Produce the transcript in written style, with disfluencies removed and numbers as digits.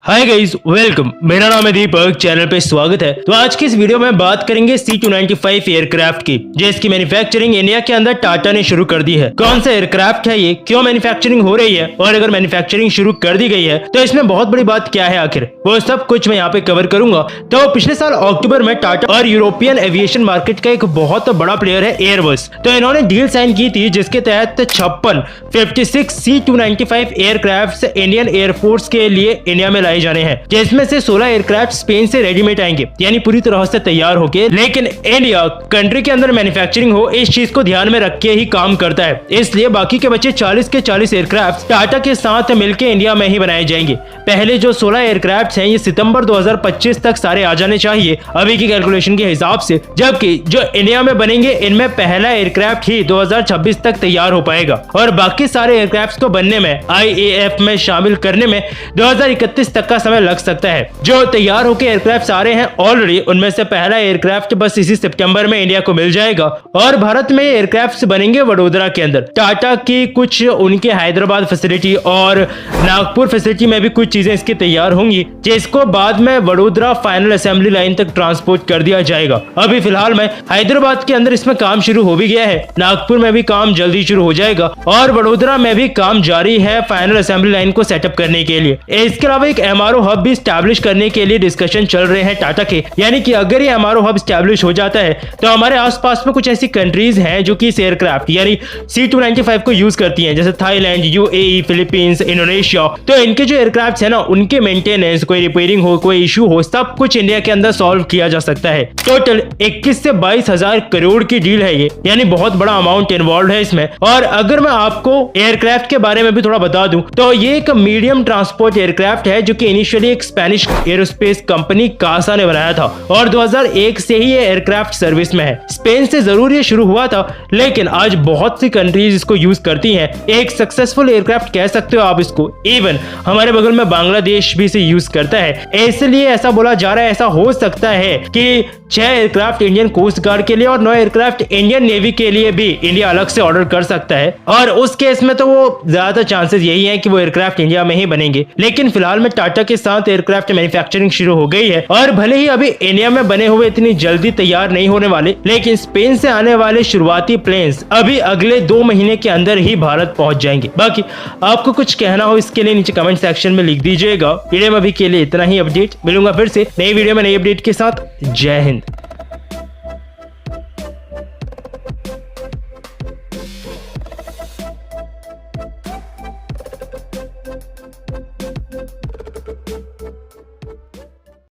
Hi guys, welcome. मेरा नाम है दीपक, चैनल पे स्वागत है। तो आज की इस वीडियो में बात करेंगे C295 एयरक्राफ्ट की, जिसकी मैन्युफैक्चरिंग इंडिया के अंदर टाटा ने शुरू कर दी है। कौन सा एयरक्राफ्ट है ये, क्यों मैन्युफैक्चरिंग हो रही है, और अगर मैन्युफैक्चरिंग शुरू कर दी गई है तो इसमें बहुत बड़ी बात क्या है आखिर, वो सब कुछ मैं यहाँ पे कवर करूंगा। तो पिछले साल अक्टूबर में टाटा और यूरोपियन एविएशन मार्केट का एक बहुत बड़ा प्लेयर है एयरबस, तो इन्होंने डील साइन की थी जिसके तहत 56 C295 एयरक्राफ्ट इंडियन एयरफोर्स के लिए इंडिया में जाने हैं, जिसमें से 16 एयरक्राफ्ट स्पेन से रेडीमेड आएंगे, यानी पूरी तरह से तैयार होके। लेकिन इंडिया कंट्री के अंदर मैन्युफैक्चरिंग हो, इस चीज को ध्यान में रख के ही काम करता है, इसलिए बाकी के बचे 40 के 40 एयरक्राफ्ट टाटा के साथ मिलकर इंडिया में ही बनाए जाएंगे। पहले जो 16 एयरक्राफ्ट हैं ये सितंबर 2025 तक सारे आ जाने चाहिए अभी की कैलकुलेशन के हिसाब से, जबकि जो इंडिया में बनेंगे इनमें पहला एयरक्राफ्ट ही 2026 तक तैयार हो पाएगा और बाकी सारे एयरक्राफ्ट को बनने में, IAF में शामिल करने में 2031 तक का समय लग सकता है। जो तैयार होकर एयरक्राफ्ट आ रहे हैं ऑलरेडी, उनमें से पहला एयरक्राफ्ट बस इसी सितंबर में इंडिया को मिल जाएगा और भारत में एयरक्राफ्ट बनेंगे वडोदरा के अंदर। टाटा की कुछ उनके हैदराबाद फैसिलिटी और नागपुर फैसिलिटी में भी कुछ चीजें इसकी तैयार होंगी, जिसको बाद में वडोदरा फाइनल असेंबली लाइन तक ट्रांसपोर्ट कर दिया जाएगा। अभी फिलहाल में हैदराबाद के अंदर इसमें काम शुरू हो भी गया है, नागपुर में भी काम जल्दी शुरू हो जाएगा और वडोदरा में भी काम जारी है फाइनल असेंबली लाइन को सेटअप करने के लिए। इसके अलावा एक MRO हब भी स्टैब्लिश करने के लिए डिस्कशन चल रहे हैं टाटा के, यानी कि अगर ये MRO हब स्टैब्लिश हो जाता है तो हमारे आसपास में कुछ ऐसी कंट्रीज हैं जो कि इस एयरक्राफ्ट यानी C295 को यूज करती हैं, जैसे थाईलैंड, UAE, फिलीपींस, इंडोनेशिया। तो इनके जो एयरक्राफ्ट है ना, उनके मेंटेनेंस, कोई रिपेयरिंग हो, कोई इशू हो, सब कुछ इंडिया के अंदर सॉल्व किया जा सकता है। टोटल 21 से 22 हजार करोड़ की डील है ये, यानी बहुत बड़ा अमाउंट इन्वॉल्व है इसमें। और अगर मैं आपको एयरक्राफ्ट के बारे में भी थोड़ा बता दूं तो ये एक मीडियम ट्रांसपोर्ट एयरक्राफ्ट है जो कि इनिशियली एक स्पेनिश एरोस्पेस कंपनी कासा ने बनाया था और 2001 से ही ये एयरक्राफ्ट सर्विस में है। स्पेन से जरूर ये शुरू हुआ था, लेकिन आज बहुत सी कंट्रीज इसको यूज करती हैं। एक सक्सेसफुल एयरक्राफ्ट कह सकते हो आप इसको। इवन हमारे बगल में बांग्लादेश भी इसे यूज करता है, इसलिए ऐसा बोला जा रहा है, ऐसा हो सकता है कि 6 एयरक्राफ्ट इंडियन कोस्ट गार्ड के लिए और 9 एयरक्राफ्ट इंडियन नेवी के लिए भी इंडिया अलग से ऑर्डर कर सकता है, और उस केस में तो वो ज्यादा चांसेस यही है कि वो एयरक्राफ्ट इंडिया में ही बनेंगे। लेकिन फिलहाल में टाटा के साथ एयरक्राफ्ट मैन्युफैक्चरिंग शुरू हो गई है और भले ही अभी इंडिया में बने हुए इतनी जल्दी तैयार नहीं होने वाले, लेकिन स्पेन से आने वाले शुरुआती प्लेन्स अभी अगले 2 महीने के अंदर ही भारत पहुंच जाएंगे। बाकी आपको कुछ कहना हो इसके लिए नीचे कमेंट सेक्शन में लिख दीजिएगा। वीडियो में अभी के लिए इतना ही अपडेट, मिलूंगा फिर से नई वीडियो में नई अपडेट के साथ। जय हिंद।